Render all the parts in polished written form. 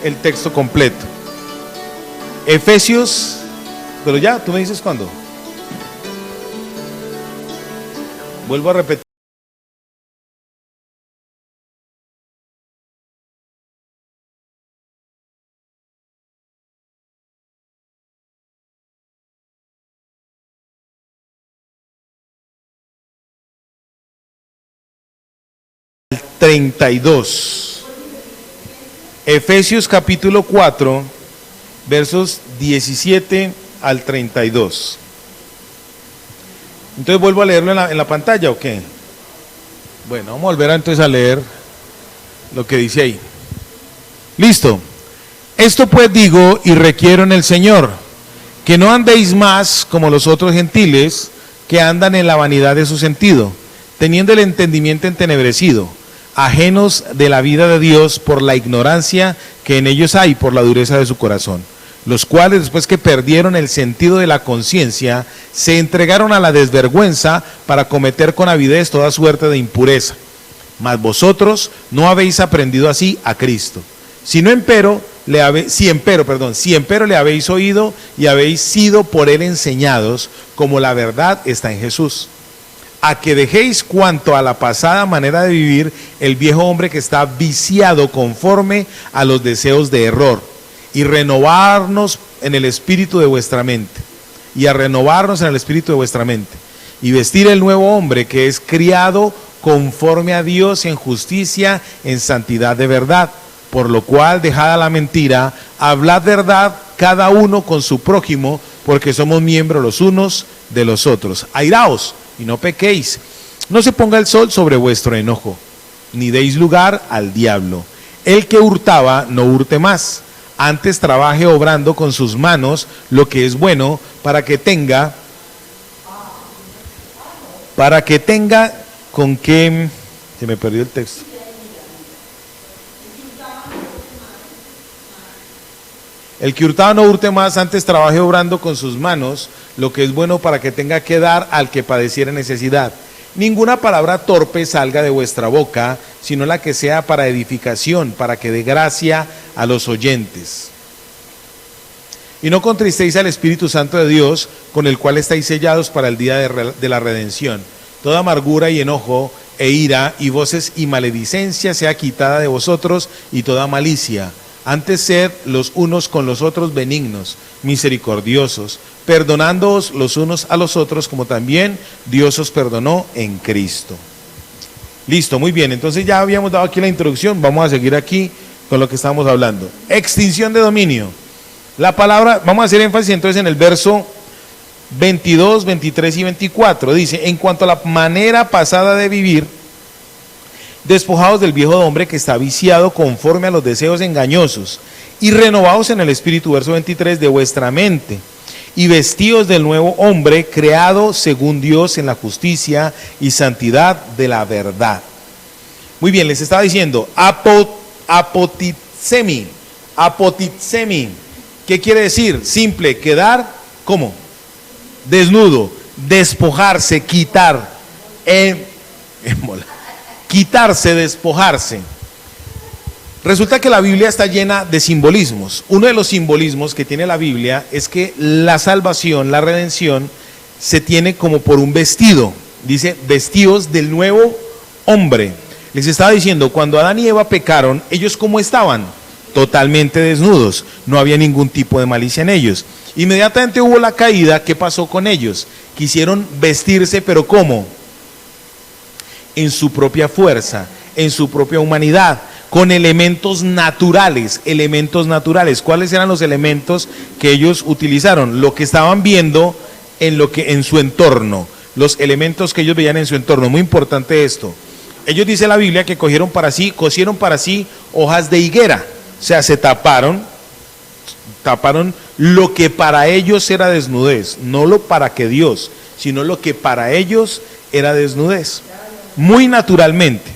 el texto completo. Efesios, pero ya, tú me dices cuándo. Vuelvo a repetir. El 32. Efesios capítulo 4, versos 17 al 32. Entonces vuelvo a leerlo en la pantalla, ¿o qué? Bueno, vamos a volver entonces a leer lo que dice ahí. Listo. Esto pues digo y requiero en el Señor, que no andéis más como los otros gentiles, que andan en la vanidad de su sentido, teniendo el entendimiento entenebrecido, ajenos de la vida de Dios por la ignorancia que en ellos hay, por la dureza de su corazón, los cuales después que perdieron el sentido de la conciencia, se entregaron a la desvergüenza para cometer con avidez toda suerte de impureza. Mas vosotros no habéis aprendido así a Cristo, si empero le habéis oído y habéis sido por él enseñados, como la verdad está en Jesús, a que dejéis cuanto a la pasada manera de vivir el viejo hombre que está viciado conforme a los deseos de error, y renovarnos en el espíritu de vuestra mente, y vestir el nuevo hombre que es criado conforme a Dios en justicia, en santidad de verdad, por lo cual dejada la mentira, hablad verdad cada uno con su prójimo, porque somos miembros los unos de los otros. Airaos y no pequéis, no se ponga el sol sobre vuestro enojo, ni deis lugar al diablo. El que hurtaba, no hurte más, antes trabaje obrando con sus manos lo que es bueno, para que tenga con qué. Se me perdió el texto. El que hurtaba no hurte más, antes trabaje obrando con sus manos lo que es bueno, para que tenga que dar al que padeciere necesidad. Ninguna palabra torpe salga de vuestra boca, sino la que sea para edificación, para que dé gracia a los oyentes. Y no contristéis al Espíritu Santo de Dios, con el cual estáis sellados para el día de la redención. Toda amargura y enojo e ira y voces y maledicencia sea quitada de vosotros, y toda malicia. Antes sed los unos con los otros benignos, misericordiosos, perdonándoos los unos a los otros, como también Dios os perdonó en Cristo. Listo, muy bien. Entonces ya habíamos dado aquí la introducción. Vamos a seguir aquí con lo que estamos hablando. Extinción de dominio. La palabra, vamos a hacer énfasis entonces en el verso 22, 23 y 24. Dice: en cuanto a la manera pasada de vivir, despojados del viejo hombre que está viciado conforme a los deseos engañosos, y renovados en el espíritu, verso 23, de vuestra mente, y vestidos del nuevo hombre, creado según Dios en la justicia y santidad de la verdad. Muy bien, les estaba diciendo, apotitsemi. ¿Qué quiere decir? Simple, quedar, ¿cómo? Desnudo, despojarse, quitar, quitarse, despojarse. Resulta que la Biblia está llena de simbolismos. Uno de los simbolismos que tiene la Biblia es que la salvación, la redención, se tiene como por un vestido. Dice, vestidos del nuevo hombre. Les estaba diciendo, cuando Adán y Eva pecaron, ¿ellos cómo estaban? Totalmente desnudos. No había ningún tipo de malicia en ellos. Inmediatamente hubo la caída. ¿Qué pasó con ellos? Quisieron vestirse, pero ¿cómo? En su propia fuerza, en su propia humanidad, con elementos naturales. ¿Cuáles eran los elementos que ellos utilizaron? Lo que estaban viendo en su entorno, los elementos que ellos veían en su entorno. Muy importante esto. Ellos, dice la Biblia, que cosieron para sí hojas de higuera. O sea, se taparon lo que para ellos era desnudez, no lo para que Dios, sino lo que para ellos era desnudez. Muy naturalmente.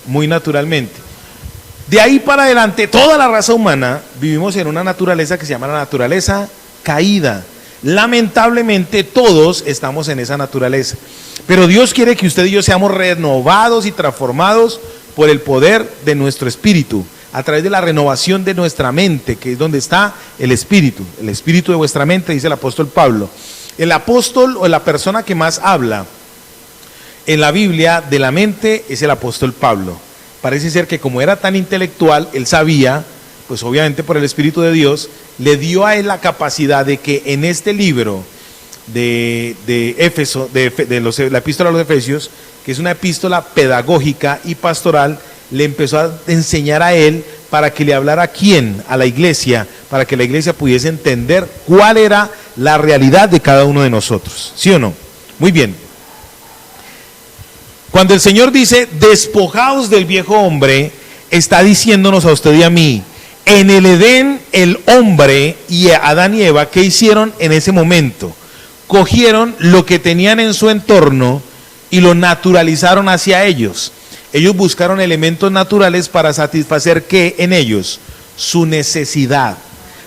De ahí para adelante, toda la raza humana vivimos en una naturaleza que se llama la naturaleza caída. Lamentablemente todos estamos en esa naturaleza. Pero Dios quiere que usted y yo seamos renovados y transformados por el poder de nuestro espíritu, a través de la renovación de nuestra mente, que es donde está el espíritu de vuestra mente, dice el apóstol Pablo. El apóstol o la persona que más habla en la Biblia de la mente es el apóstol Pablo. Parece ser que como era tan intelectual, él sabía, pues obviamente por el Espíritu de Dios, le dio a él la capacidad de que en este libro de Éfeso, la epístola a los Efesios, que es una epístola pedagógica y pastoral, le empezó a enseñar a él para que le hablara a quién, a la iglesia, para que la iglesia pudiese entender cuál era la realidad de cada uno de nosotros, ¿sí o no? Muy bien. Cuando el Señor dice, despojaos del viejo hombre, está diciéndonos a usted y a mí, en el Edén el hombre y Adán y Eva, ¿qué hicieron en ese momento? Cogieron lo que tenían en su entorno y lo naturalizaron hacia ellos. Ellos buscaron elementos naturales para satisfacer ¿qué en ellos? Su necesidad,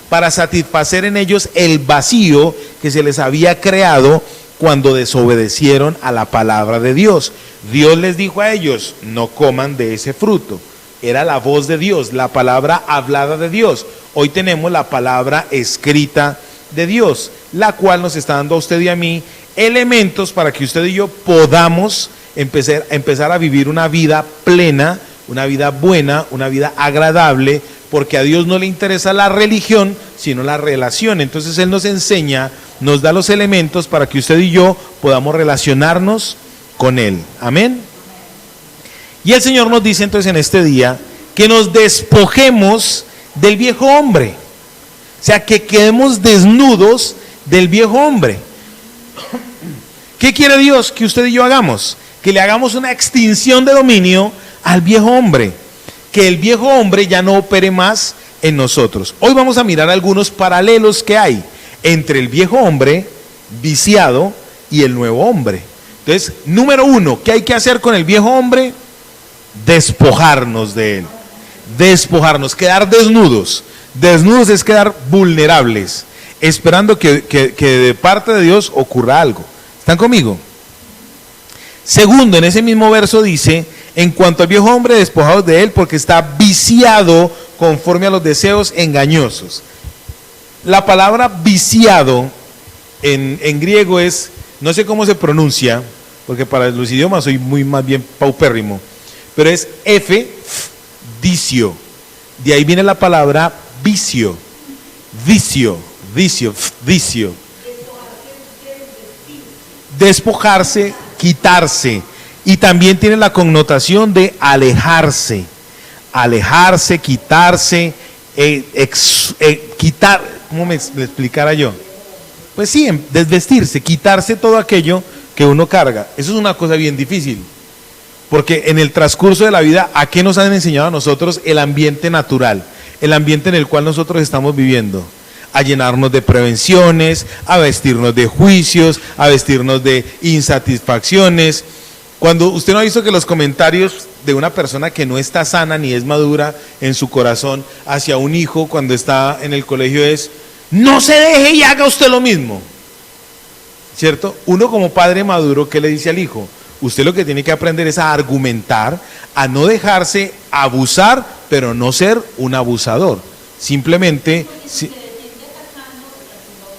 para satisfacer en ellos el vacío que se les había creado cuando desobedecieron a la palabra de Dios. Dios les dijo a ellos, no coman de ese fruto. Era la voz de Dios, la palabra hablada de Dios. Hoy tenemos la palabra escrita de Dios, la cual nos está dando a usted y a mí elementos para que usted y yo podamos empezar a vivir una vida plena, una vida buena, una vida agradable, porque a Dios no le interesa la religión, sino la relación. Entonces Él nos enseña, nos da los elementos para que usted y yo podamos relacionarnos con Él. Amén. Y el Señor nos dice entonces en este día que nos despojemos del viejo hombre, o sea, que quedemos desnudos del viejo hombre. ¿Qué quiere Dios que usted y yo hagamos? Que le hagamos una extinción de dominio al viejo hombre, que el viejo hombre ya no opere más en nosotros. Hoy vamos a mirar algunos paralelos que hay entre el viejo hombre viciado y el nuevo hombre. Entonces, número uno, ¿qué hay que hacer con el viejo hombre? Despojarnos de él, despojarnos, quedar desnudos. Desnudos es quedar vulnerables, esperando que de parte de Dios ocurra algo. ¿Están conmigo? Segundo, en ese mismo verso dice, en cuanto al viejo hombre, despojados de él, porque está viciado conforme a los deseos engañosos. La palabra viciado en griego es, no sé cómo se pronuncia, porque para los idiomas soy muy más bien paupérrimo, pero es vicio. De ahí viene la palabra vicio, vicio. Despojarse, quitarse, y también tiene la connotación de alejarse, quitarse, quitar, ¿cómo me explicara yo? Pues sí, desvestirse, quitarse todo aquello que uno carga. Eso es una cosa bien difícil, porque en el transcurso de la vida, ¿a qué nos han enseñado a nosotros? El ambiente natural, el ambiente en el cual nosotros estamos viviendo. A llenarnos de prevenciones, a vestirnos de juicios, a vestirnos de insatisfacciones. Cuando usted no ha visto que los comentarios de una persona que no está sana ni es madura en su corazón hacia un hijo cuando está en el colegio es, no se deje y haga usted lo mismo, ¿cierto? Uno como padre maduro, ¿qué le dice al hijo? Usted lo que tiene que aprender es a argumentar, a no dejarse abusar, pero no ser un abusador. Simplemente...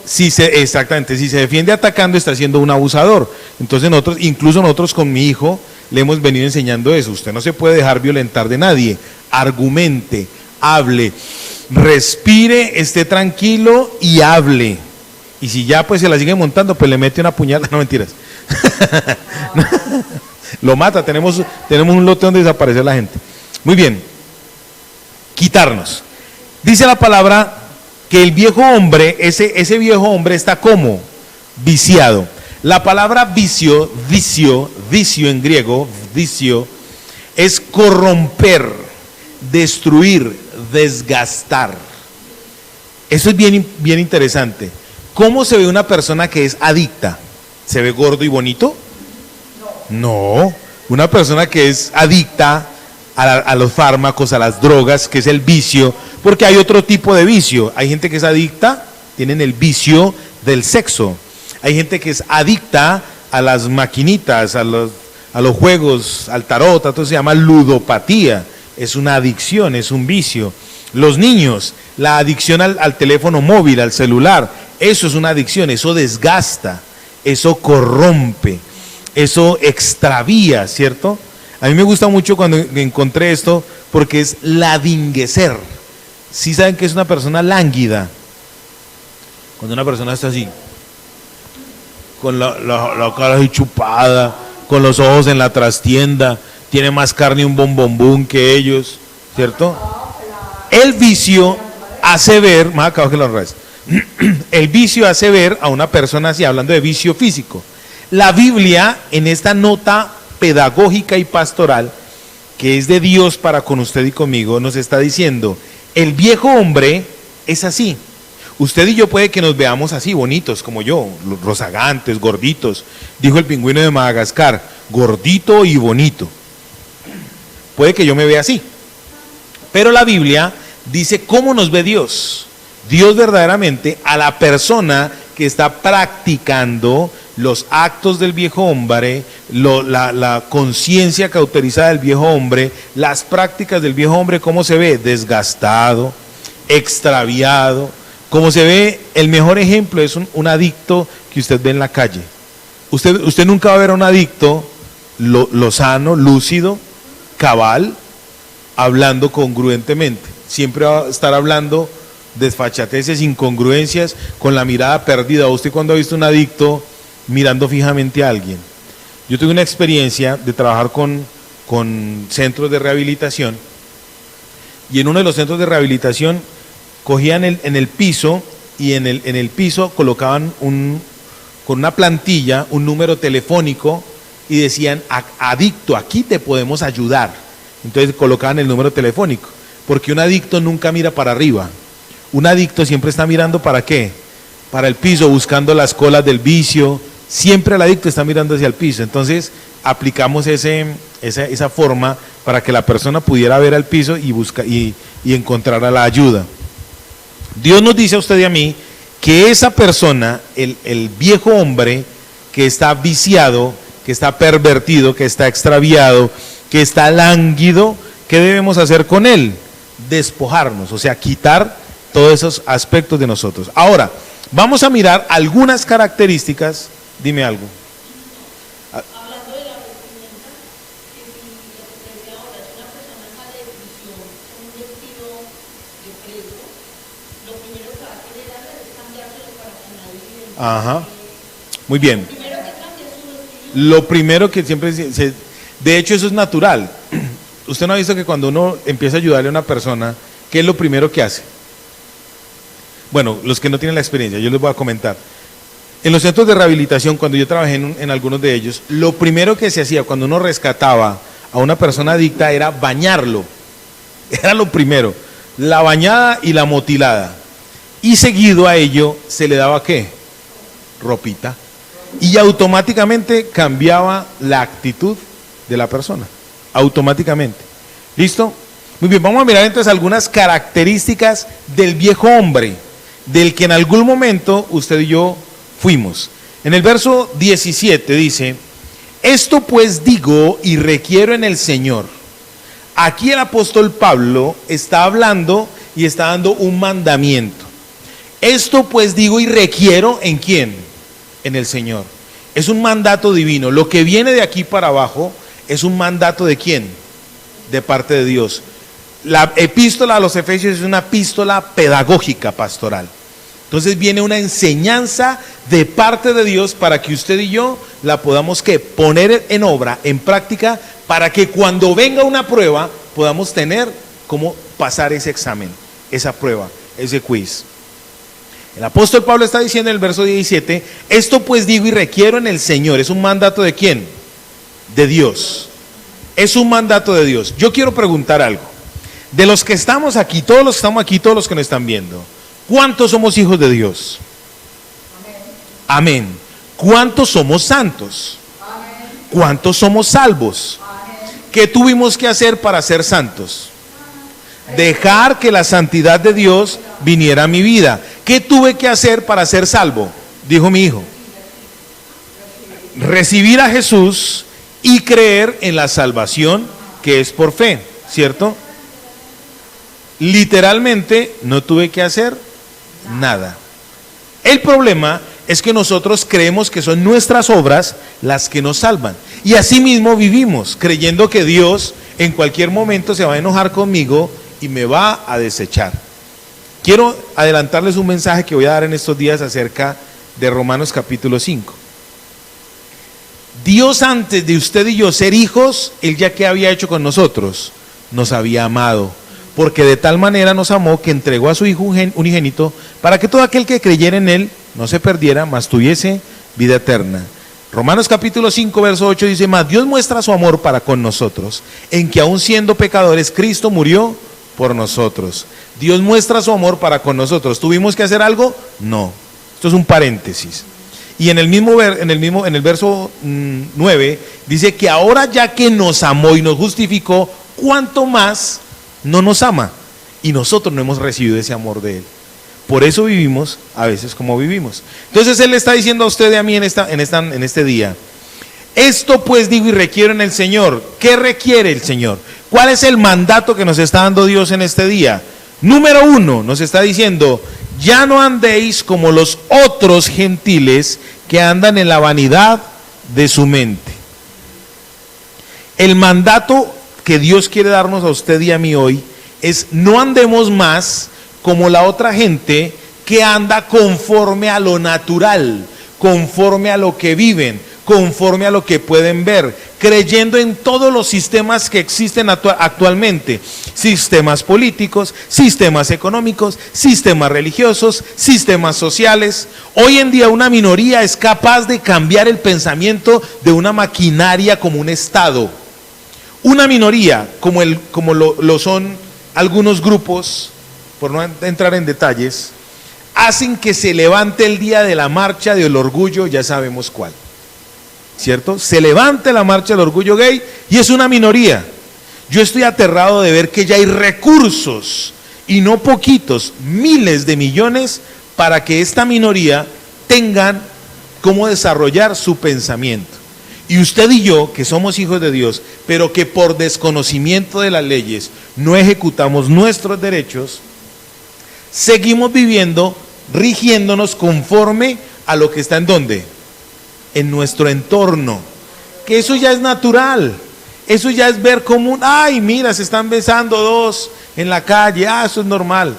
exactamente, si se defiende atacando está siendo un abusador. Entonces incluso nosotros con mi hijo le hemos venido enseñando eso. Usted no se puede dejar violentar de nadie. Argumente, hable, respire, esté tranquilo y hable. Y si ya pues se la sigue montando, pues le mete una puñalada. No, mentiras. Lo mata, tenemos un lote donde desaparece la gente. Muy bien. Quitarnos. Dice la palabra que el viejo hombre, ese viejo hombre está como viciado. La palabra vicio en griego, vicio, es corromper, destruir, desgastar. Eso es bien interesante. ¿Cómo se ve una persona que es adicta? ¿Se ve gordo y bonito? No. Una persona que es adicta a los fármacos, a las drogas, que es el vicio, porque hay otro tipo de vicio. Hay gente que es adicta, tienen el vicio del sexo. Hay gente que es adicta a las maquinitas, a los juegos, al tarot, entonces se llama ludopatía. es una adicción, es un vicio. Los niños, la adicción al teléfono móvil, al celular, eso es una adicción, eso desgasta, eso corrompe, eso extravía, ¿cierto? A mí me gusta mucho cuando encontré esto porque es ladinguecer. ¿Sí saben que es una persona lánguida? Cuando una persona está así, con la cara así chupada, con los ojos en la trastienda, tiene más carne un bombombón que ellos, ¿cierto? El vicio hace ver, más acabo que los reyes, el vicio hace ver a una persona así, hablando de vicio físico. La Biblia, en esta nota pedagógica y pastoral, que es de Dios para con usted y conmigo, nos está diciendo, el viejo hombre es así. Usted y yo puede que nos veamos así, bonitos como yo, rozagantes, gorditos. Dijo el pingüino de Madagascar, gordito y bonito. Puede que yo me vea así. Pero la Biblia dice cómo nos ve Dios. Dios verdaderamente a la persona que está practicando los actos del viejo hombre, la conciencia cauterizada del viejo hombre, las prácticas del viejo hombre, ¿cómo se ve? Desgastado, extraviado. Como se ve, el mejor ejemplo es un adicto que usted ve en la calle. Usted nunca va a ver a un adicto lozano, lúcido, cabal, hablando congruentemente. Siempre va a estar hablando desfachateces, incongruencias, con la mirada perdida. ¿Usted cuando ha visto un adicto mirando fijamente a alguien? Yo tuve una experiencia de trabajar con centros de rehabilitación, y en uno de los centros de rehabilitación cogían en el piso, y en el piso colocaban con una plantilla un número telefónico y decían, adicto, aquí te podemos ayudar. Entonces colocaban el número telefónico, porque un adicto nunca mira para arriba. Un adicto siempre está mirando ¿para qué? Para el piso, buscando las colas del vicio. Siempre el adicto está mirando hacia el piso. Entonces aplicamos esa forma para que la persona pudiera ver al piso y encontrara la ayuda. Dios nos dice a usted y a mí que esa persona, el viejo hombre que está viciado, que está pervertido, que está extraviado, que está lánguido, ¿qué debemos hacer con él? Despojarnos, o sea, quitar todos esos aspectos de nosotros. Ahora, vamos a mirar algunas características. Dime algo. Hablando de la vestimenta, que si lo que te decía ahora es una persona sale de prisión con un vestido de preso, lo primero que va a querer hacer es cambiárselo para que nadie identifique. Ajá, muy bien. Lo primero que cambia es su vestimenta. Lo primero que siempre de hecho eso es natural. Usted no ha visto que cuando uno empieza a ayudarle a una persona, ¿qué es lo primero que hace? Bueno, los que no tienen la experiencia, yo les voy a comentar. En los centros de rehabilitación, cuando yo trabajé en algunos de ellos, lo primero que se hacía cuando uno rescataba a una persona adicta era bañarlo. Era lo primero, la bañada y la motilada. Y seguido a ello se le daba ¿qué? Ropita. Y automáticamente cambiaba la actitud de la persona. Automáticamente. ¿Listo? Muy bien, vamos a mirar entonces algunas características del viejo hombre, del que en algún momento usted y yo fuimos. En el verso 17 dice, esto pues digo y requiero en el Señor. Aquí el apóstol Pablo está hablando y está dando un mandamiento. Esto pues digo y requiero ¿en quién? En el Señor. Es un mandato divino. Lo que viene de aquí para abajo es un mandato ¿de quién? De parte de Dios. La epístola a los Efesios es una epístola pedagógica pastoral. Entonces viene una enseñanza de parte de Dios para que usted y yo la podamos ¿qué? Poner en obra, en práctica, para que cuando venga una prueba podamos tener cómo pasar ese examen, esa prueba, ese quiz. El apóstol Pablo está diciendo en el verso 17, esto pues digo y requiero en el Señor. ¿Es un mandato de quién? De Dios. Es un mandato de Dios. Yo quiero preguntar algo. De los que estamos aquí, todos los que estamos aquí, todos los que nos están viendo, ¿cuántos somos hijos de Dios? Amén. ¿Cuántos somos santos? ¿Cuántos somos salvos? ¿Qué tuvimos que hacer para ser santos? Dejar que la santidad de Dios viniera a mi vida. ¿Qué tuve que hacer para ser salvo? Dijo mi hijo. Recibir a Jesús y creer en la salvación que es por fe, ¿cierto? Literalmente no tuve que hacer nada. El problema es que nosotros creemos que son nuestras obras las que nos salvan. Y así mismo vivimos, creyendo que Dios en cualquier momento se va a enojar conmigo y me va a desechar. Quiero adelantarles un mensaje que voy a dar en estos días acerca de Romanos capítulo 5. Dios, antes de usted y yo ser hijos, Él ya que había hecho con nosotros, nos había amado, porque de tal manera nos amó que entregó a su Hijo unigénito para que todo aquel que creyera en Él no se perdiera, mas tuviese vida eterna. Romanos capítulo 5 verso 8 dice: mas Dios muestra su amor para con nosotros, en que aun siendo pecadores, Cristo murió por nosotros. Dios muestra su amor para con nosotros. ¿Tuvimos que hacer algo? No. Esto es un paréntesis. Y en el verso 9 dice que ahora ya que nos amó y nos justificó, ¿cuánto más no nos ama? Y nosotros no hemos recibido ese amor de Él. Por eso vivimos a veces como vivimos. Entonces Él le está diciendo a usted y a mí en este día: esto pues digo y requiero en el Señor. ¿Qué requiere el Señor? ¿Cuál es el mandato que nos está dando Dios en este día? Número 1, nos está diciendo: ya no andéis como los otros gentiles que andan en la vanidad de su mente. El mandato que Dios quiere darnos a usted y a mí hoy es: no andemos más como la otra gente que anda conforme a lo natural, conforme a lo que viven, conforme a lo que pueden ver, creyendo en todos los sistemas que existen actualmente: sistemas políticos, sistemas económicos, sistemas religiosos, sistemas sociales. Hoy en día una minoría es capaz de cambiar el pensamiento de una maquinaria como un Estado. Una minoría, como lo son algunos grupos, por no entrar en detalles, hacen que se levante el día de la marcha del orgullo, ya sabemos cuál, ¿cierto? Se levante la marcha del orgullo gay y es una minoría. Yo estoy aterrado de ver que ya hay recursos, y no poquitos, miles de millones, para que esta minoría tengan cómo desarrollar su pensamiento. Y usted y yo, que somos hijos de Dios, pero que por desconocimiento de las leyes no ejecutamos nuestros derechos, seguimos viviendo, rigiéndonos conforme a lo que está en ¿dónde? En nuestro entorno. Que eso ya es natural. Eso ya es ver común. Ay, mira, se están besando dos en la calle. Ah, eso es normal.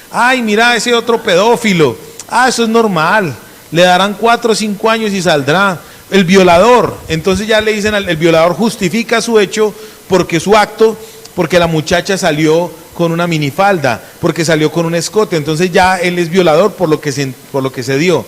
Ay, mira ese otro pedófilo. Ah, eso es normal. Le darán 4 o 5 años y saldrá. El violador, entonces ya le dicen el violador justifica su hecho porque su acto, porque la muchacha salió con una minifalda, porque salió con un escote, entonces ya él es violador por lo que se dio.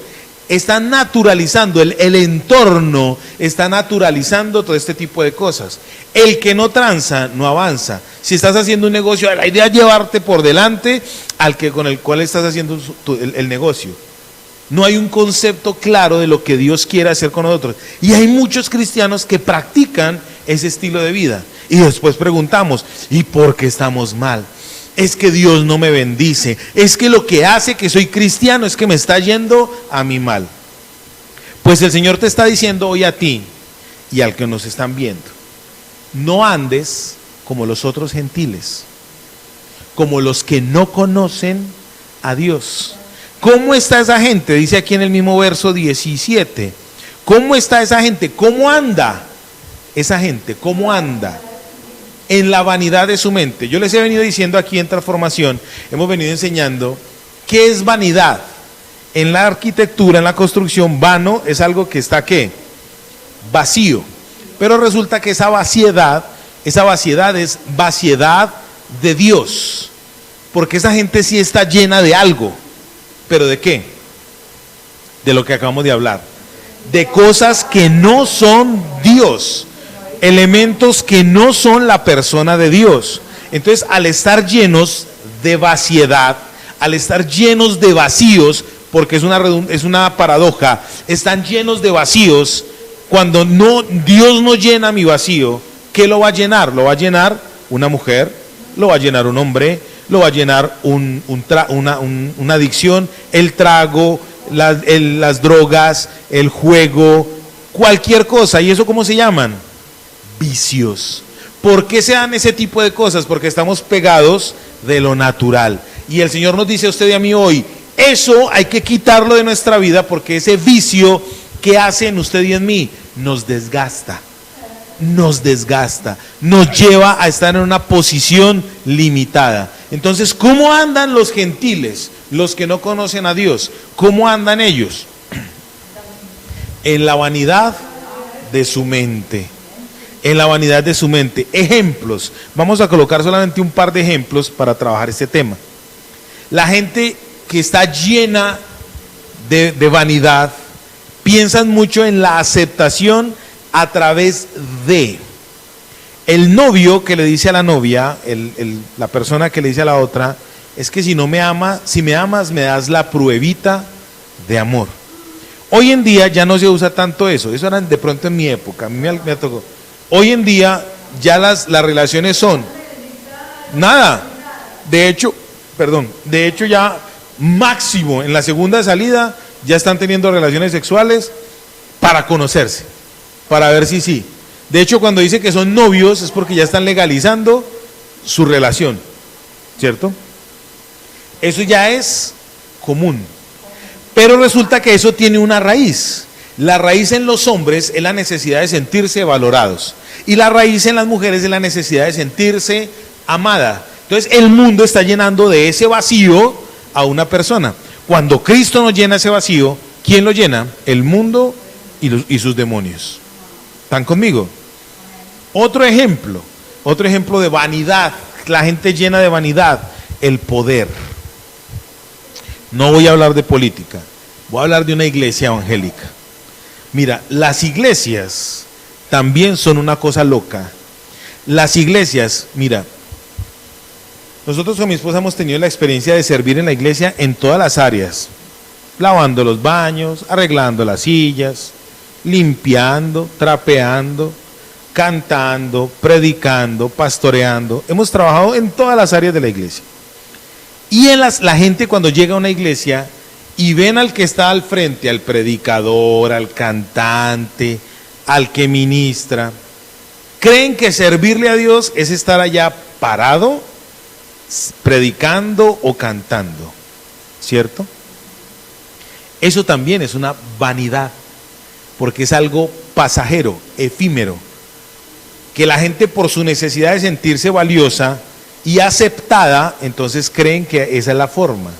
Están naturalizando, el entorno está naturalizando todo este tipo de cosas. El que no tranza, no avanza. Si estás haciendo un negocio, la idea es llevarte por delante al que con el cual estás haciendo el negocio. No hay un concepto claro de lo que Dios quiere hacer con nosotros. Y hay muchos cristianos que practican ese estilo de vida. Y después preguntamos: ¿y por qué estamos mal? Es que Dios no me bendice. Es que lo que hace que soy cristiano es que me está yendo a mí mal. Pues el Señor te está diciendo hoy a ti y al que nos están viendo: no andes como los otros gentiles, como los que no conocen a Dios. ¿Cómo está esa gente? Dice aquí en el mismo verso 17. ¿Cómo está esa gente? ¿Cómo anda esa gente? ¿Cómo anda? En la vanidad de su mente. Yo les he venido diciendo aquí en Transformación, hemos venido enseñando qué es vanidad. En la arquitectura, en la construcción, vano es algo que está ¿qué? Vacío. Pero resulta que esa vaciedad es vaciedad de Dios. Porque esa gente sí está llena de algo. ¿Pero de qué? De lo que acabamos de hablar. De cosas que no son Dios. Elementos que no son la persona de Dios. Entonces, al estar llenos de vaciedad, al estar llenos de vacíos, porque es una paradoja, están llenos de vacíos. Cuando Dios no llena mi vacío, ¿qué lo va a llenar? Lo va a llenar una mujer, lo va a llenar un hombre, lo va a llenar una adicción, el trago, las drogas, el juego, cualquier cosa. ¿Y eso cómo se llaman? Vicios. ¿Por qué se dan ese tipo de cosas? Porque estamos pegados de lo natural. Y el Señor nos dice a usted y a mí hoy, eso hay que quitarlo de nuestra vida porque ese vicio que hace en usted y en mí nos desgasta, nos lleva a estar en una posición limitada. Entonces, ¿cómo andan los gentiles, los que no conocen a Dios? ¿Cómo andan ellos? En la vanidad de su mente. En la vanidad de su mente. Ejemplos. Vamos a colocar solamente un par de ejemplos para trabajar este tema. La gente que está llena de vanidad, piensan mucho en la aceptación a través de el novio que le dice a la novia, la persona que le dice a la otra, es que si no me amas, si me amas, me das la pruebita de amor. Hoy en día ya no se usa tanto eso era de pronto en mi época, a mí me tocó. Hoy en día ya las relaciones son nada, de hecho ya máximo en la segunda salida ya están teniendo relaciones sexuales para conocerse, para ver si sí. De hecho, cuando dice que son novios es porque ya están legalizando su relación, ¿cierto? Eso ya es común. Pero resulta que eso tiene una raíz. La raíz en los hombres es la necesidad de sentirse valorados. Y la raíz en las mujeres es la necesidad de sentirse amada. Entonces el mundo está llenando de ese vacío a una persona. Cuando Cristo nos llena ese vacío, ¿quién lo llena? El mundo y sus demonios. ¿Están conmigo? Otro ejemplo de vanidad, la gente llena de vanidad, el poder. No voy a hablar de política, voy a hablar de una iglesia evangélica. Mira, las iglesias también son una cosa loca. Las iglesias, mira, nosotros con mi esposa hemos tenido la experiencia de servir en la iglesia en todas las áreas, lavando los baños, arreglando las sillas, limpiando, trapeando, cantando, predicando, pastoreando. Hemos trabajado en todas las áreas de la iglesia. Y la gente cuando llega a una iglesia y ven al que está al frente, al predicador, al cantante, al que ministra, creen que servirle a Dios es estar allá parado, predicando o cantando, ¿cierto? Eso también es una vanidad, porque es algo pasajero, efímero, que la gente por su necesidad de sentirse valiosa y aceptada, entonces creen que esa es la forma.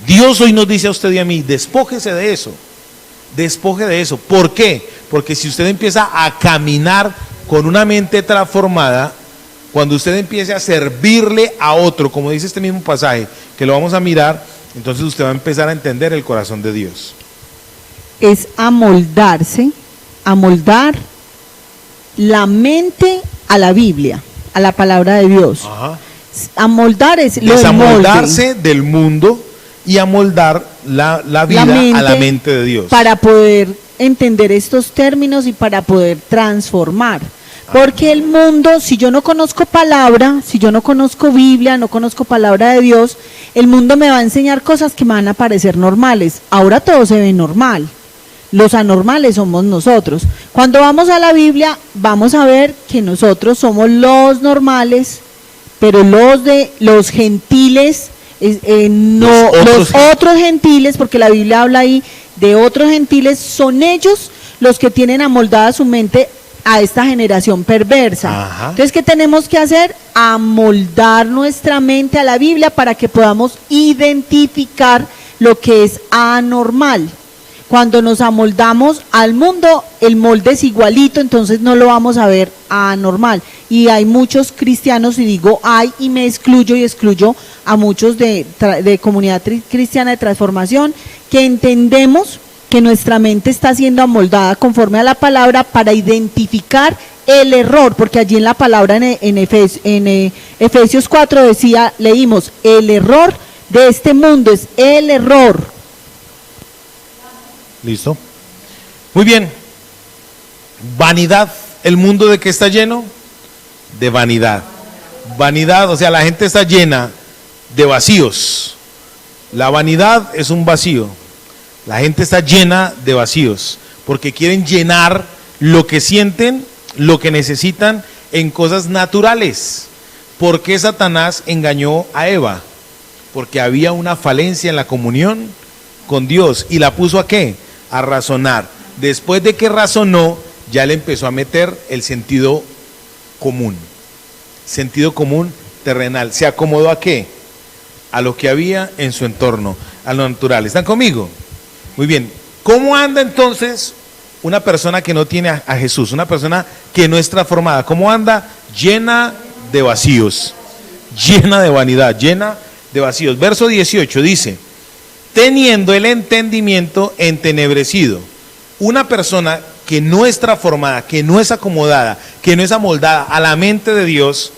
Dios hoy nos dice a usted y a mí, despójese de eso, despoje de eso. ¿Por qué? Porque si usted empieza a caminar con una mente transformada, cuando usted empiece a servirle a otro, como dice este mismo pasaje, que lo vamos a mirar, entonces usted va a empezar a entender el corazón de Dios. Es amoldarse, amoldar la mente a la Biblia, a la palabra de Dios. Ajá. Amoldar es lo desamoldarse del mundo y amoldar la vida a la mente de Dios. Para poder entender estos términos y para poder transformar. Porque el mundo, si yo no conozco palabra, si yo no conozco Biblia, no conozco palabra de Dios, el mundo me va a enseñar cosas que me van a parecer normales. Ahora todo se ve normal. Los anormales somos nosotros. Cuando vamos a la Biblia, vamos a ver que nosotros somos los normales, pero los gentiles, los otros gentiles, porque la Biblia habla ahí de otros gentiles, son ellos los que tienen amoldada su mente a esta generación perversa. Ajá. Entonces, ¿qué tenemos que hacer? Amoldar nuestra mente a la Biblia para que podamos identificar lo que es anormal. Cuando nos amoldamos al mundo, el molde es igualito, entonces no lo vamos a ver anormal. Y hay muchos cristianos, y digo hay, y me excluyo y excluyo a muchos de comunidad cristiana de transformación, que entendemos que nuestra mente está siendo amoldada conforme a la palabra para identificar el error, porque allí en la palabra en Efesios 4 leímos, el error de este mundo es el error. ¿Listo? Muy bien. Vanidad. ¿El mundo de qué está lleno? De vanidad. Vanidad, o sea, la gente está llena de vacíos. La vanidad es un vacío. La gente está llena de vacíos porque quieren llenar lo que sienten, lo que necesitan en cosas naturales. ¿Por qué Satanás engañó a Eva? Porque había una falencia en la comunión con Dios y la puso ¿a qué? A razonar. Después de que razonó, ya le empezó a meter el sentido común terrenal. ¿Se acomodó a qué? A lo que había en su entorno, a lo natural. ¿Están conmigo? Muy bien. ¿Cómo anda entonces una persona que no tiene a Jesús? Una persona que no es transformada. ¿Cómo anda? Llena de vacíos, llena de vanidad, llena de vacíos. Verso 18 dice, teniendo el entendimiento entenebrecido. Una persona que no es transformada, que no es acomodada, que no es amoldada a la mente de Dios,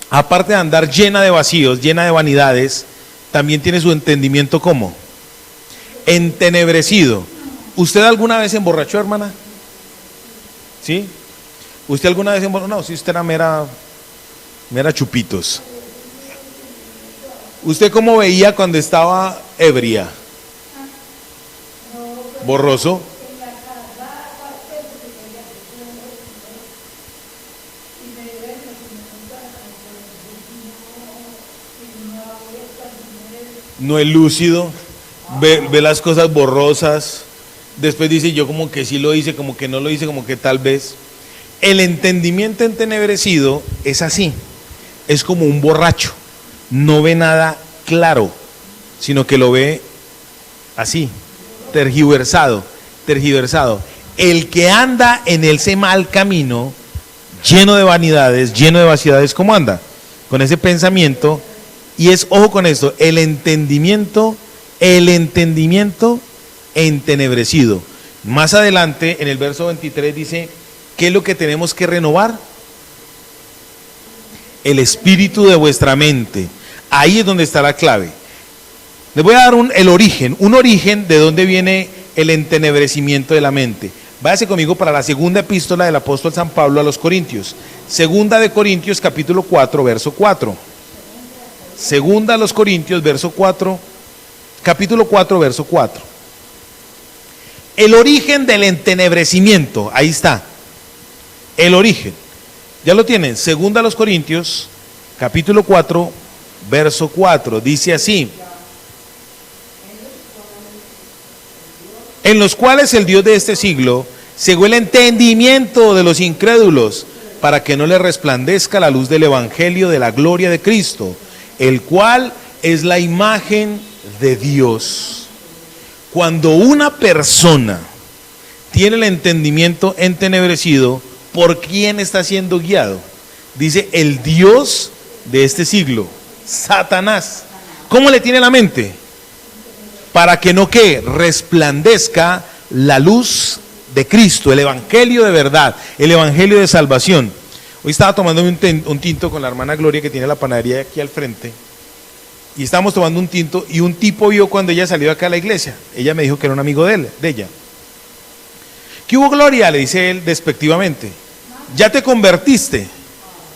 aparte de andar llena de vacíos, llena de vanidades, también tiene su entendimiento ¿cómo? Entenebrecido. ¿Usted alguna vez se emborrachó, hermana? ¿Sí? ¿Usted alguna vez se emborrachó? No, si usted era mera chupitos. ¿Usted cómo veía cuando estaba ebria? ¿Borroso? No es lúcido, ve las cosas borrosas, después dice yo como que sí lo hice, como que no lo hice, como que tal vez. El entendimiento entenebrecido es así, es como un borracho, no ve nada claro, sino que lo ve así, tergiversado. El que anda en ese mal camino, lleno de vanidades, lleno de vaciedades, ¿cómo anda? Con ese pensamiento. Y es, ojo con esto, el entendimiento entenebrecido. Más adelante, en el verso 23 dice, ¿qué es lo que tenemos que renovar? El espíritu de vuestra mente. Ahí es donde está la clave. Les voy a dar un origen de dónde viene el entenebrecimiento de la mente. Váyase conmigo para la segunda epístola del apóstol San Pablo a los Corintios. Segunda de Corintios, capítulo 4, verso 4. Segunda a los Corintios, verso 4, capítulo 4, verso 4. El origen del entenebrecimiento, ahí está. El origen. Ya lo tienen. Segunda a los Corintios, capítulo 4, verso 4. Dice así. En los cuales el Dios de este siglo cegó el entendimiento de los incrédulos, para que no les resplandezca la luz del evangelio de la gloria de Cristo, el cual es la imagen de Dios. Cuando una persona tiene el entendimiento entenebrecido, ¿por quién está siendo guiado? Dice el Dios de este siglo, Satanás. ¿Cómo le tiene la mente? Para que no que resplandezca la luz de Cristo, el evangelio de verdad, el evangelio de salvación. Hoy estaba tomando un tinto con la hermana Gloria, que tiene la panadería aquí al frente, y estábamos tomando un tinto y un tipo vio cuando ella salió acá a la iglesia. Ella me dijo que era un amigo de ella. ¿Qué hubo, Gloria? Le dice él despectivamente. ¿Ya te convertiste?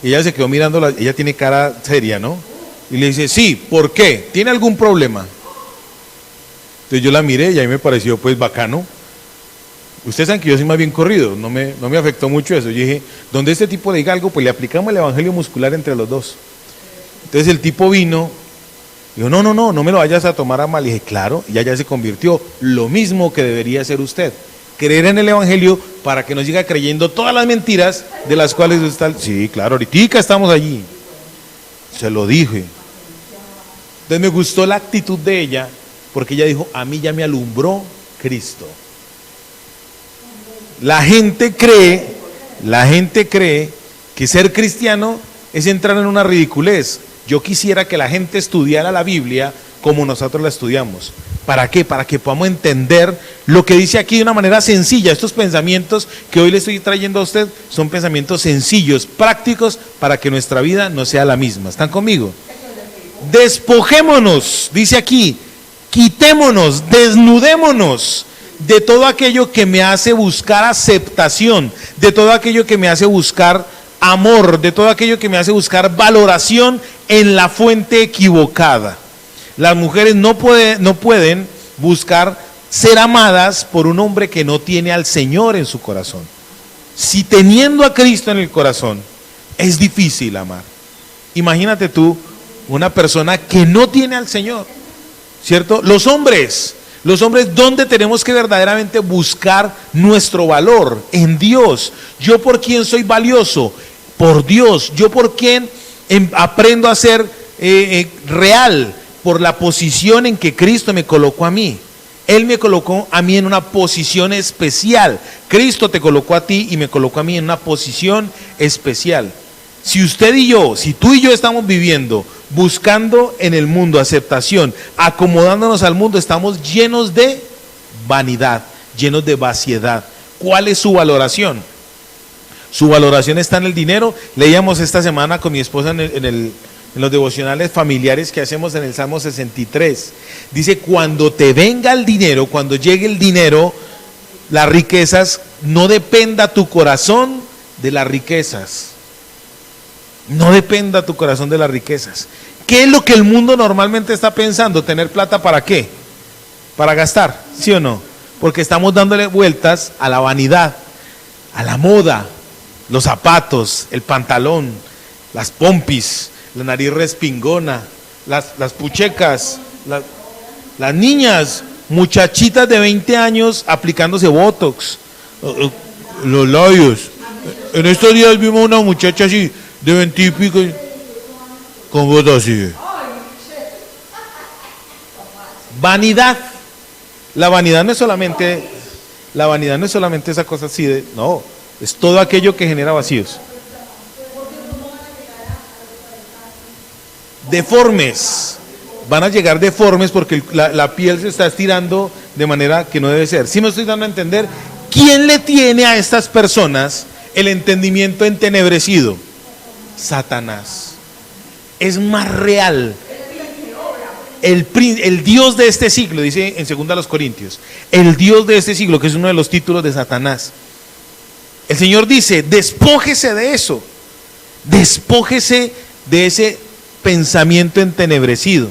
Y ella se quedó mirándola, ella tiene cara seria, ¿no? Y le dice, sí, ¿por qué? ¿Tiene algún problema? Entonces yo la miré y a mí me pareció pues bacano. Ustedes saben que yo soy más bien corrido, no me afectó mucho eso. Yo dije, donde este tipo le diga algo, pues le aplicamos el evangelio muscular entre los dos. Entonces el tipo vino, dijo, no me lo vayas a tomar a mal. Y dije, claro, y ya se convirtió. Lo mismo que debería hacer usted, creer en el evangelio para que no siga creyendo todas las mentiras de las cuales usted está. Sí, claro, ahorita estamos allí. Se lo dije. Entonces me gustó la actitud de ella, porque ella dijo, a mí ya me alumbró Cristo. La gente cree que ser cristiano es entrar en una ridiculez. Yo quisiera que la gente estudiara la Biblia como nosotros la estudiamos. ¿Para qué? Para que podamos entender lo que dice aquí de una manera sencilla. Estos pensamientos que hoy le estoy trayendo a usted son pensamientos sencillos, prácticos, para que nuestra vida no sea la misma. ¿Están conmigo? Despojémonos, dice aquí, quitémonos, desnudémonos de todo aquello que me hace buscar aceptación, de todo aquello que me hace buscar amor, de todo aquello que me hace buscar valoración en la fuente equivocada. Las mujeres no pueden buscar ser amadas por un hombre que no tiene al Señor en su corazón. Si teniendo a Cristo en el corazón, Es difícil amar. Imagínate tú una persona que no tiene al Señor, ¿cierto? Los hombres, ¿dónde tenemos que verdaderamente buscar nuestro valor? En Dios. ¿Yo por quién soy valioso? Por Dios. ¿Yo por quién aprendo a ser real? Por la posición en que Cristo me colocó a mí. Él me colocó a mí en una posición especial. Cristo te colocó a ti y me colocó a mí en una posición especial. Si usted y yo, si tú y yo estamos viviendo buscando en el mundo aceptación, acomodándonos al mundo, estamos llenos de vanidad, llenos de vaciedad. ¿Cuál es su valoración? Su valoración está en el dinero. Leíamos esta semana con mi esposa en los devocionales familiares que hacemos en el Salmo 63. Dice, cuando te venga el dinero, cuando llegue el dinero, las riquezas, no dependa tu corazón de las riquezas. No dependa tu corazón de las riquezas. ¿Qué es lo que el mundo normalmente está pensando? ¿Tener plata para qué? Para gastar, ¿sí o no? Porque estamos dándole vueltas a la vanidad, a la moda, los zapatos, el pantalón, las pompis, la nariz respingona, las puchecas, las niñas, muchachitas de 20 años aplicándose botox, los labios. En estos días vimos una muchacha así, de 20 y pico, con voz así. Vanidad. La vanidad no es solamente esa cosa así de, no, es todo aquello que genera vacíos. Deformes, van a llegar deformes porque la piel se está estirando de manera que no debe ser. ¿Sí me estoy dando a entender? ¿Quién le tiene a estas personas el entendimiento entenebrecido? Satanás. Es más real. El Dios de este siglo, dice en 2 Corintios, el Dios de este siglo, que es uno de los títulos de Satanás. El Señor dice, despójese de eso, despójese de ese pensamiento entenebrecido.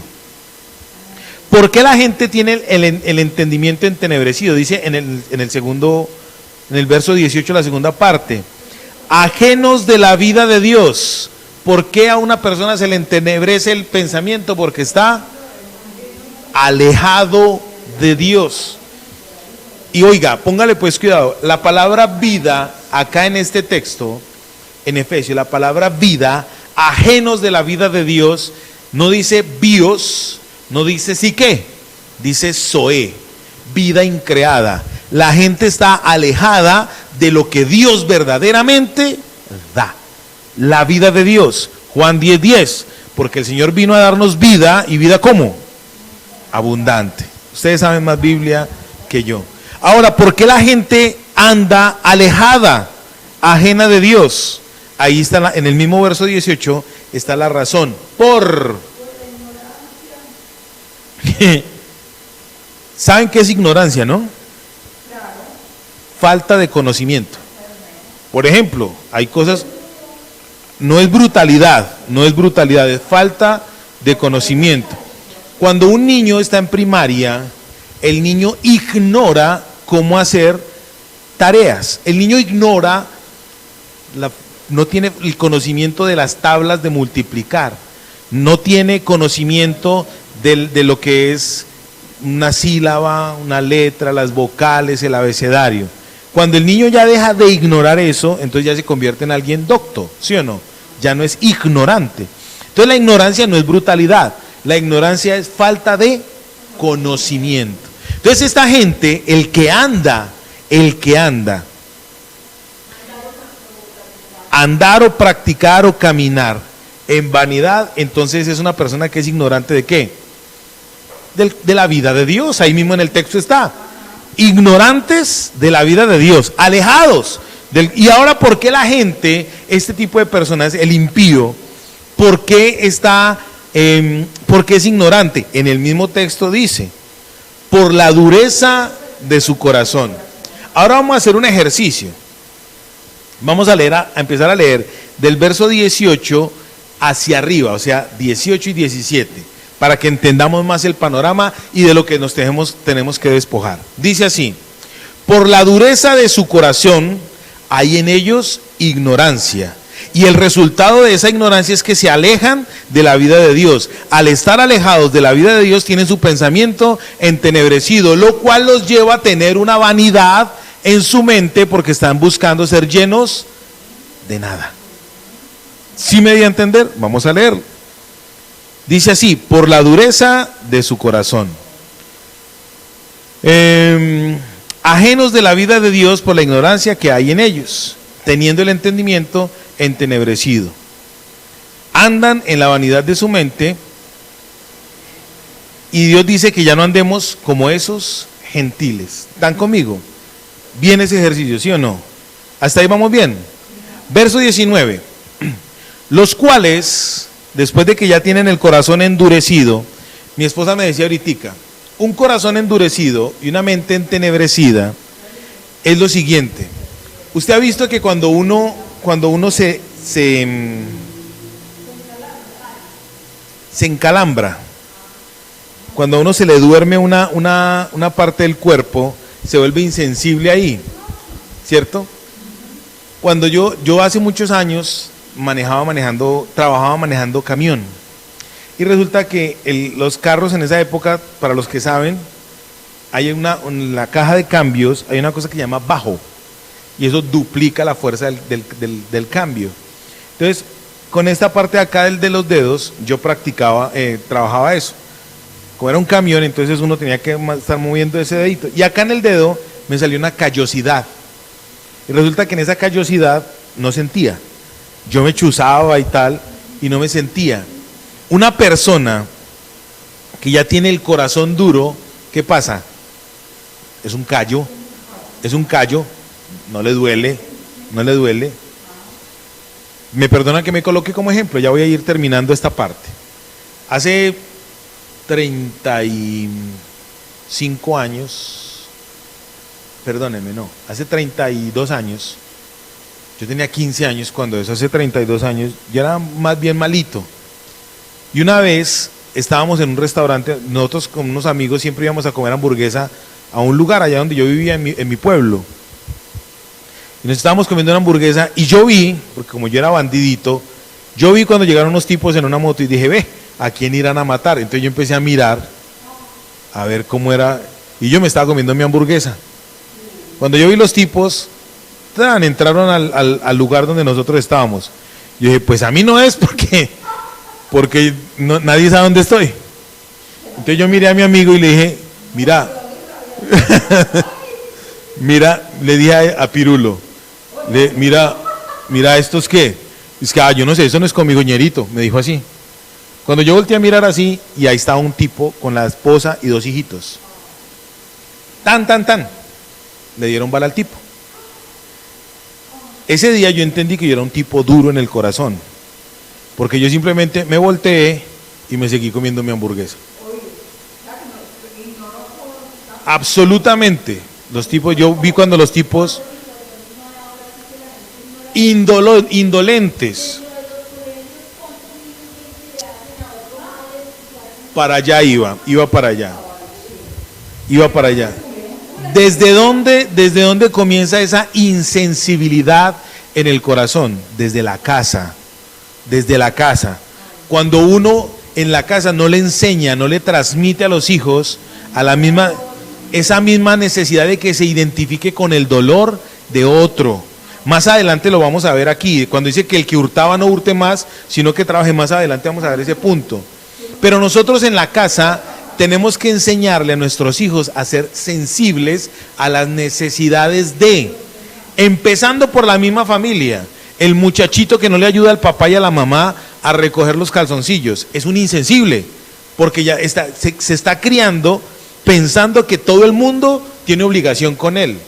¿Por qué la gente tiene el entendimiento entenebrecido? Dice en el verso 18, la segunda parte, ajenos de la vida de Dios. ¿Por qué a una persona se le entenebrece el pensamiento? Porque está alejado de Dios. Y oiga, póngale pues cuidado, la palabra vida acá en este texto, en Efesios, la palabra vida, ajenos de la vida de Dios, no dice bios, no dice psique, dice zoe, vida increada. La gente está alejada de lo que Dios verdaderamente da, la vida de Dios. Juan 10:10, porque el Señor vino a darnos vida, y vida ¿cómo? Abundante. Ustedes saben más Biblia que yo. Ahora, ¿por qué la gente anda alejada, ajena de Dios? Ahí está, en el mismo verso 18, está la razón. ¿Saben qué es ignorancia, no? Falta de conocimiento. Por ejemplo, hay cosas, no es brutalidad, es falta de conocimiento. Cuando un niño está en primaria, el niño ignora cómo hacer tareas. El niño ignora, no tiene el conocimiento de las tablas de multiplicar, no tiene conocimiento de lo que es una sílaba, una letra, las vocales, el abecedario. Cuando el niño ya deja de ignorar eso, entonces ya se convierte en alguien docto, ¿sí o no? Ya no es ignorante. Entonces la ignorancia no es brutalidad, la ignorancia es falta de conocimiento. Entonces esta gente, el que anda, andar o practicar o caminar en vanidad, entonces es una persona que es ignorante ¿de qué? De la vida de Dios. Ahí mismo en el texto está, ignorantes de la vida de Dios, alejados y ahora, ¿por qué la gente, este tipo de personas, el impío, por qué es ignorante? En el mismo texto dice, por la dureza de su corazón. Ahora vamos a hacer un ejercicio. Vamos a empezar a leer del verso 18 hacia arriba, o sea, 18 y 17, para que entendamos más el panorama y de lo que nos tenemos que despojar. Dice así, por la dureza de su corazón hay en ellos ignorancia, Y el resultado de esa ignorancia es que se alejan de la vida de Dios. Al estar alejados de la vida de Dios, tienen su pensamiento entenebrecido, lo cual los lleva a tener una vanidad en su mente porque están buscando ser llenos de nada. ¿Sí me di a entender? Vamos a leerlo. Dice así: por la dureza de su corazón. Ajenos de la vida de Dios por la ignorancia que hay en ellos, teniendo el entendimiento entenebrecido. Andan en la vanidad de su mente, y Dios dice que ya no andemos como esos gentiles. ¿Están conmigo? Bien ese ejercicio, ¿sí o no? ¿Hasta ahí vamos bien? Verso 19. Los cuales, después de que ya tienen el corazón endurecido, mi esposa me decía ahorita, un corazón endurecido y una mente entenebrecida es lo siguiente. Usted ha visto que cuando uno se encalambra, cuando a uno se le duerme una parte del cuerpo, se vuelve insensible ahí, ¿cierto? Cuando yo hace muchos años trabajaba manejando camión, y resulta que los carros en esa época, para los que saben, hay en la caja de cambios hay una cosa que se llama bajo, y eso duplica la fuerza del cambio. Entonces, con esta parte de acá de los dedos, yo trabajaba eso. Como era un camión, entonces uno tenía que estar moviendo ese dedito. Y acá en el dedo me salió una callosidad. Y resulta que en esa callosidad no sentía. Yo me chuzaba y tal, y no me sentía. Una persona que ya tiene el corazón duro, ¿qué pasa? Es un callo, no le duele. Me perdona que me coloque como ejemplo, ya voy a ir terminando esta parte. Hace 35 años, hace 32 años, yo tenía 15 años cuando eso, hace 32 años, yo era más bien malito. Y una vez estábamos en un restaurante, nosotros con unos amigos siempre íbamos a comer hamburguesa a un lugar allá donde yo vivía en mi pueblo. Y nos estábamos comiendo una hamburguesa y yo vi, porque como yo era bandidito, yo vi cuando llegaron unos tipos en una moto y dije, ve, ¿a quién irán a matar? Entonces yo empecé a mirar, a ver cómo era, y yo me estaba comiendo mi hamburguesa. Cuando yo vi los tipos, entraron al lugar donde nosotros estábamos. Yo dije, pues a mí no es porque nadie sabe dónde estoy. Entonces yo miré a mi amigo y le dije, mira, le dije a Pirulo, mira, ¿estos qué? Es que, yo no sé, eso no es conmigo, ñerito, me dijo así. Cuando yo volteé a mirar así, y ahí estaba un tipo con la esposa y 2 hijitos. Le dieron bala al tipo. Ese día yo entendí que yo era un tipo duro en el corazón, porque yo simplemente me volteé y me seguí comiendo mi hamburguesa. Absolutamente. Los tipos, yo vi cuando los tipos indolentes, para allá iba para allá. ¿Desde dónde comienza esa insensibilidad en el corazón? Desde la casa. Cuando uno en la casa no le enseña, no le transmite a los hijos esa misma necesidad de que se identifique con el dolor de otro. Más adelante lo vamos a ver aquí, cuando dice que el que hurtaba no hurte más, sino que trabaje. Más adelante vamos a ver ese punto. Pero nosotros en la casa tenemos que enseñarle a nuestros hijos a ser sensibles a las necesidades empezando por la misma familia. El muchachito que no le ayuda al papá y a la mamá a recoger los calzoncillos es un insensible, porque ya se está criando pensando que todo el mundo tiene obligación con él.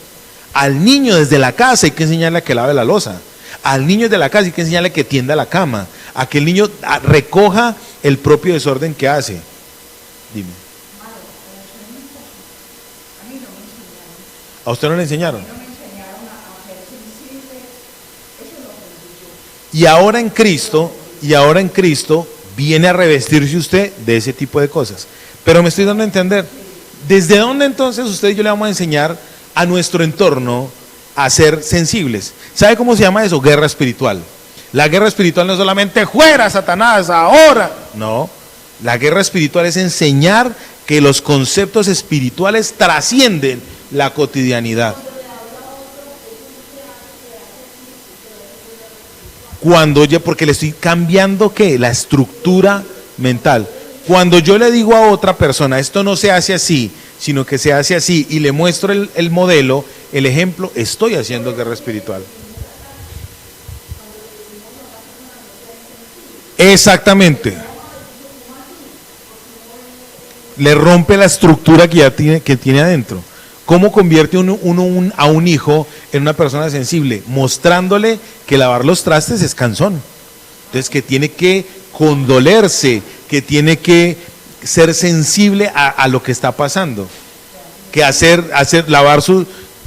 Al niño desde la casa hay que enseñarle a que lave la loza. Al niño de la casa hay que enseñarle a que tienda la cama, a que el niño recoja el propio desorden que hace. Dime. ¿A usted no le enseñaron? Y ahora en Cristo viene a revestirse usted de ese tipo de cosas. Pero me estoy dando a entender, ¿desde dónde entonces usted y yo le vamos a enseñar a nuestro entorno a ser sensibles? ¿Sabe cómo se llama eso? Guerra espiritual. La guerra espiritual no es solamente fuera Satanás, ahora. No, la guerra espiritual es enseñar que los conceptos espirituales trascienden la cotidianidad. Porque le estoy cambiando ¿qué? La estructura mental. Cuando yo le digo a otra persona, esto no se hace así, sino que se hace así, y le muestro el modelo, el ejemplo, estoy haciendo guerra espiritual. Exactamente. Le rompe la estructura que ya tiene adentro. ¿Cómo convierte uno a un hijo en una persona sensible? Mostrándole que lavar los trastes es cansón. Entonces que tiene que condolerse, que tiene que ser sensible a lo que está pasando. Que lavar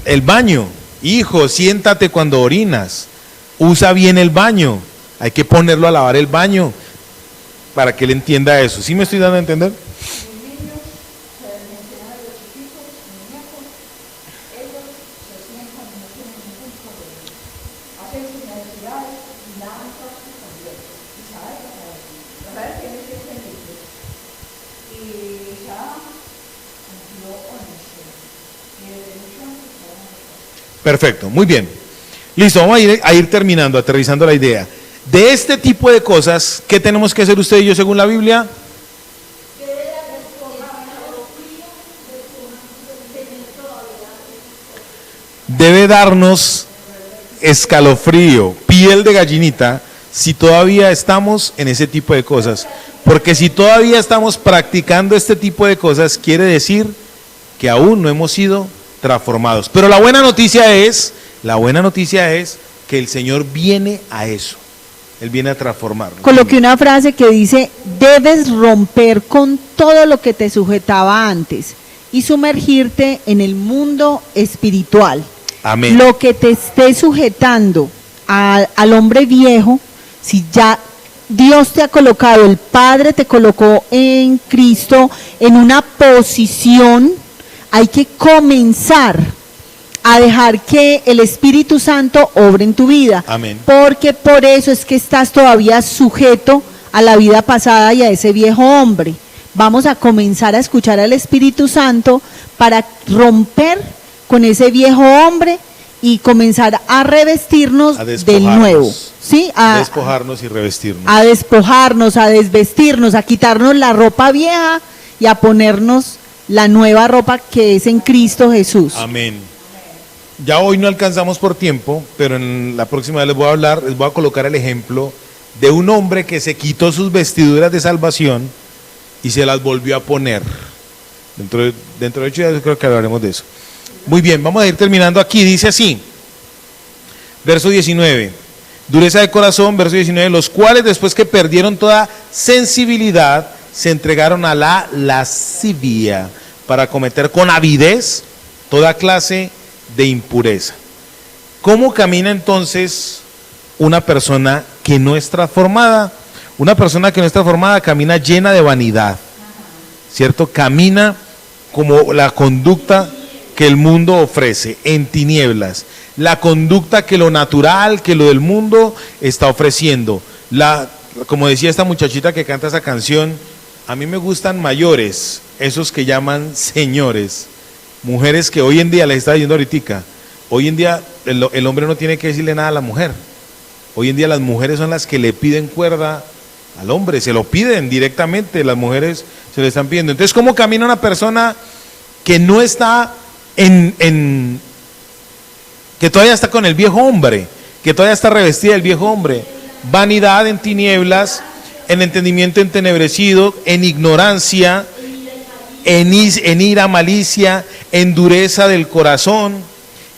el baño. Hijo, siéntate cuando orinas. Usa bien el baño. Hay que ponerlo a lavar el baño para que él entienda eso. ¿Sí me estoy dando a entender? Perfecto, muy bien. Listo, vamos a ir terminando, aterrizando la idea. De este tipo de cosas, ¿qué tenemos que hacer usted y yo según la Biblia? Debe darnos escalofrío, piel de gallinita, si todavía estamos en ese tipo de cosas. Porque si todavía estamos practicando este tipo de cosas, quiere decir que aún no hemos sido transformados. Pero la buena noticia es que el Señor viene a eso. Él viene a transformarnos. Coloqué una frase que dice: debes romper con todo lo que te sujetaba antes y sumergirte en el mundo espiritual. Amén. Lo que te esté sujetando al hombre viejo, si ya Dios te ha colocado, el Padre te colocó en Cristo en una posición, hay que comenzar a dejar que el Espíritu Santo obre en tu vida. Amén. Porque por eso es que estás todavía sujeto a la vida pasada y a ese viejo hombre. Vamos a comenzar a escuchar al Espíritu Santo para romper con ese viejo hombre y comenzar a revestirnos del nuevo. ¿Sí? A despojarnos y revestirnos. A despojarnos, a desvestirnos, a quitarnos la ropa vieja y a ponernos la nueva ropa que es en Cristo Jesús. Amén. Ya hoy no alcanzamos por tiempo, pero en la próxima vez les voy a colocar el ejemplo de un hombre que se quitó sus vestiduras de salvación y se las volvió a poner. Dentro de 8 días creo que hablaremos de eso. Muy bien, vamos a ir terminando aquí. Dice así, verso 19, dureza de corazón, verso 19, los cuales después que perdieron toda sensibilidad, se entregaron a la lascivia para cometer con avidez toda clase de impureza. ¿Cómo camina entonces una persona que no es transformada? Una persona que no es transformada camina llena de vanidad, ¿cierto? Camina como la conducta que el mundo ofrece, en tinieblas. La conducta que lo natural, que lo del mundo está ofreciendo. Como decía esta muchachita que canta esa canción, a mí me gustan mayores, esos que llaman señores. Mujeres que hoy en día, les estaba diciendo ahorita, hoy en día el hombre no tiene que decirle nada a la mujer. Hoy en día las mujeres son las que le piden cuerda al hombre, se lo piden directamente, las mujeres se lo están pidiendo. Entonces, ¿cómo camina una persona que no está que todavía está con el viejo hombre, que todavía está revestida del viejo hombre? Vanidad en tinieblas, en entendimiento entenebrecido, en ignorancia, en ira, malicia, en dureza del corazón,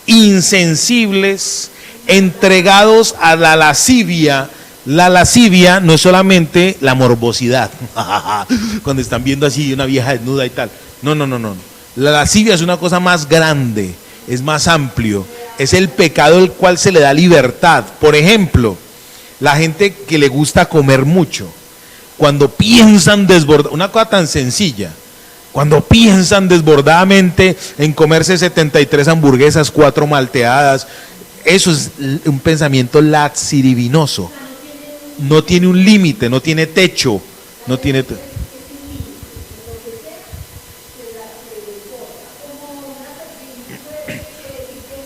insensibles, entregados a la lascivia. La lascivia no es solamente la morbosidad, cuando están viendo así una vieja desnuda y tal. No. La lascivia es una cosa más grande, es más amplio, es el pecado el cual se le da libertad. Por ejemplo, la gente que le gusta comer mucho, cuando piensan desbordar, una cosa tan sencilla, cuando piensan desbordadamente en comerse 73 hamburguesas, 4 malteadas, eso es un pensamiento laxiribinoso. no tiene un límite, no tiene techo, no tiene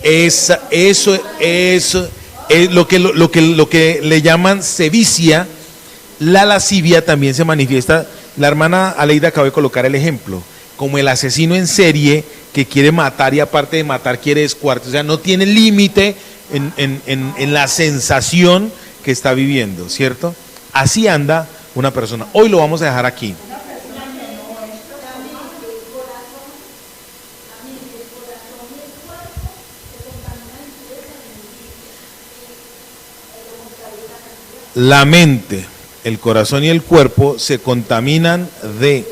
eso es lo que le llaman sevicia. La lascivia también se manifiesta. La hermana Aleida acaba de colocar el ejemplo, como el asesino en serie que quiere matar y aparte de matar quiere descuartizar, o sea, no tiene límite en la sensación que está viviendo, ¿cierto? Así anda una persona. Hoy lo vamos a dejar aquí. La mente, el corazón y el cuerpo se contaminan de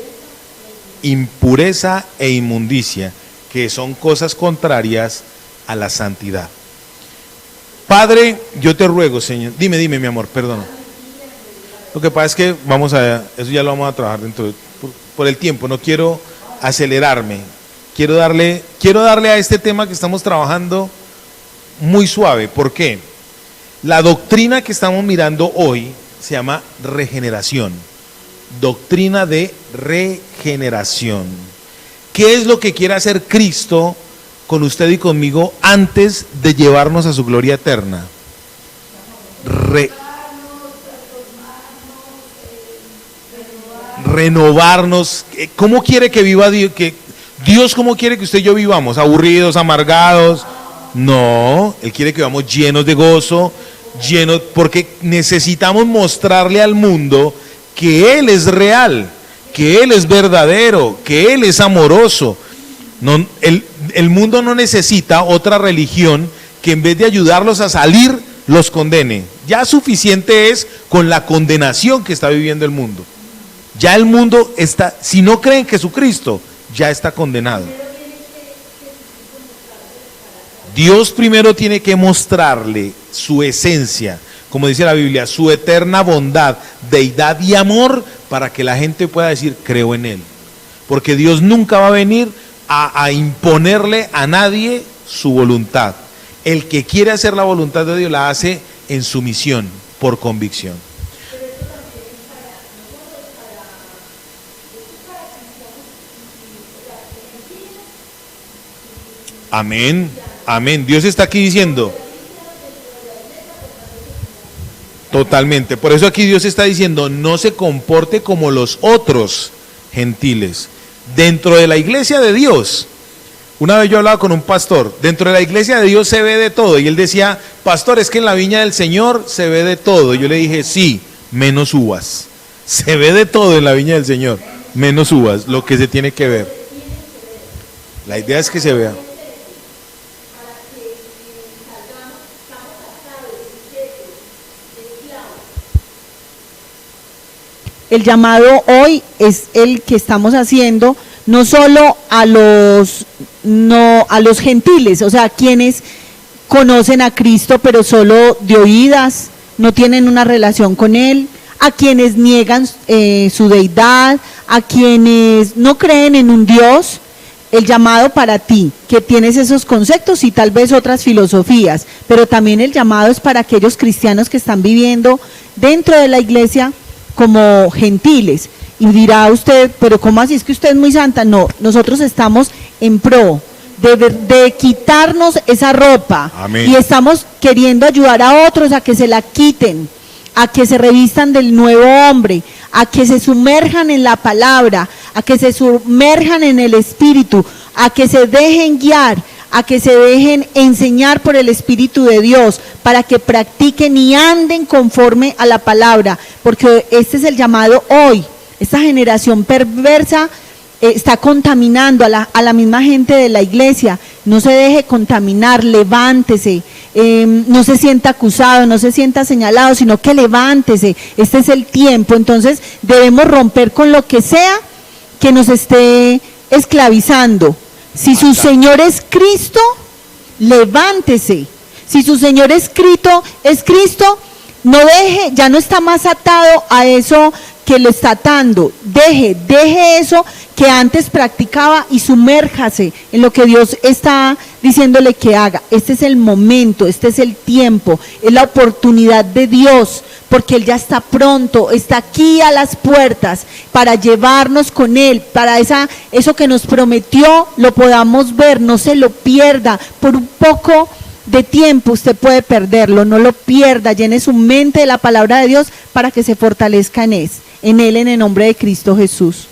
impureza e inmundicia, que son cosas contrarias a la santidad. Padre, yo te ruego, Señor, dime mi amor, perdón. Lo que pasa es que eso ya lo vamos a trabajar por el tiempo, no quiero acelerarme, quiero darle a este tema que estamos trabajando muy suave. ¿Por qué? La doctrina que estamos mirando hoy se llama regeneración, doctrina de regeneración. ¿Qué es lo que quiere hacer Cristo con usted y conmigo antes de llevarnos a su gloria eterna? Renovarnos. ¿Cómo quiere que viva Dios? Dios, ¿cómo quiere que usted y yo vivamos? ¿Aburridos, amargados? No, Él quiere que vivamos llenos de gozo, porque necesitamos mostrarle al mundo que Él es real, que Él es verdadero, que Él es amoroso. No, el mundo no necesita otra religión que en vez de ayudarlos a salir, los condene. Ya suficiente es con la condenación que está viviendo el mundo. Ya el mundo está, si no cree en Jesucristo, ya está condenado. Dios primero tiene que mostrarle su esencia, como dice la Biblia, su eterna bondad, deidad y amor, para que la gente pueda decir, creo en Él. Porque Dios nunca va a venir a imponerle a nadie su voluntad. El que quiere hacer la voluntad de Dios la hace en sumisión, por convicción. Amén, amén. Dios está aquí diciendo, totalmente. Por eso aquí Dios está diciendo, no se comporte como los otros gentiles. Dentro de la iglesia de Dios, una vez yo hablaba con un pastor, dentro de la iglesia de Dios se ve de todo. Y él decía, pastor, es que en la viña del Señor se ve de todo. Y yo le dije, sí, menos uvas. Se ve de todo en la viña del Señor, menos uvas, lo que se tiene que ver. La idea es que se vea. El llamado hoy es el que estamos haciendo, no solo a los gentiles, o sea, quienes conocen a Cristo pero solo de oídas, no tienen una relación con Él, a quienes niegan su deidad, a quienes no creen en un Dios. El llamado para ti, que tienes esos conceptos y tal vez otras filosofías, pero también el llamado es para aquellos cristianos que están viviendo dentro de la iglesia como gentiles. Y dirá usted, pero ¿cómo así? Es que usted es muy santa. No, nosotros estamos en pro de quitarnos esa ropa. Amén. Y estamos queriendo ayudar a otros a que se la quiten, a que se revistan del nuevo hombre, a que se sumerjan en la palabra, a que se sumerjan en el Espíritu, a que se dejen guiar, a que se dejen enseñar por el Espíritu de Dios, para que practiquen y anden conforme a la palabra, porque este es el llamado hoy. Esta generación perversa está contaminando a la misma gente de la iglesia. No se deje contaminar, levántese, no se sienta acusado, no se sienta señalado, sino que levántese. Este es el tiempo. Entonces debemos romper con lo que sea que nos esté esclavizando. Si su Señor es Cristo, levántese. Si su Señor es Cristo, no deje, ya no está más atado a eso que lo está atando. Deje eso que antes practicaba y sumérjase en lo que Dios está diciéndole que haga. Este es el momento, este es el tiempo, es la oportunidad de Dios, porque Él ya está pronto, está aquí a las puertas para llevarnos con Él, para eso que nos prometió lo podamos ver, no se lo pierda. Por un poco de tiempo usted puede perderlo, no lo pierda, llene su mente de la palabra de Dios para que se fortalezca en Él, en el nombre de Cristo Jesús.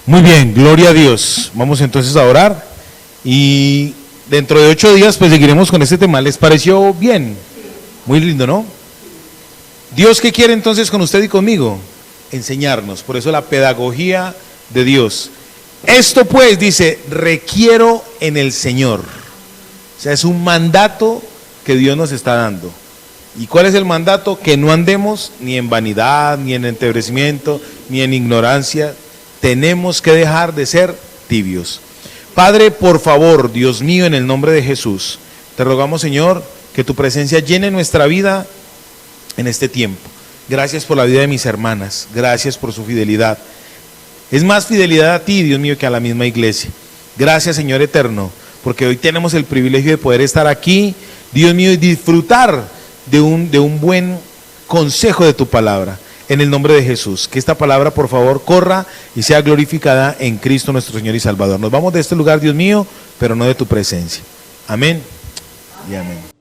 Muy bien, gloria a Dios. Vamos entonces a orar y dentro de 8 días pues seguiremos con este tema. ¿Les pareció bien? Muy lindo, ¿no? Dios, ¿qué quiere entonces con usted y conmigo? Enseñarnos, por eso la pedagogía de Dios. Esto pues, dice, requiero en el Señor. O sea, es un mandato que Dios nos está dando. ¿Y cuál es el mandato? Que no andemos ni en vanidad, ni en entebrecimiento, ni en ignorancia. Tenemos que dejar de ser tibios. Padre, por favor, Dios mío, en el nombre de Jesús, te rogamos, Señor, que tu presencia llene nuestra vida en este tiempo. Gracias por la vida de mis hermanas, gracias por su fidelidad. Es más fidelidad a ti, Dios mío, que a la misma iglesia. Gracias, Señor eterno, porque hoy tenemos el privilegio de poder estar aquí, Dios mío, y disfrutar de un buen consejo de tu palabra. En el nombre de Jesús, que esta palabra por favor corra y sea glorificada en Cristo nuestro Señor y Salvador. Nos vamos de este lugar, Dios mío, pero no de tu presencia. Amén y amén.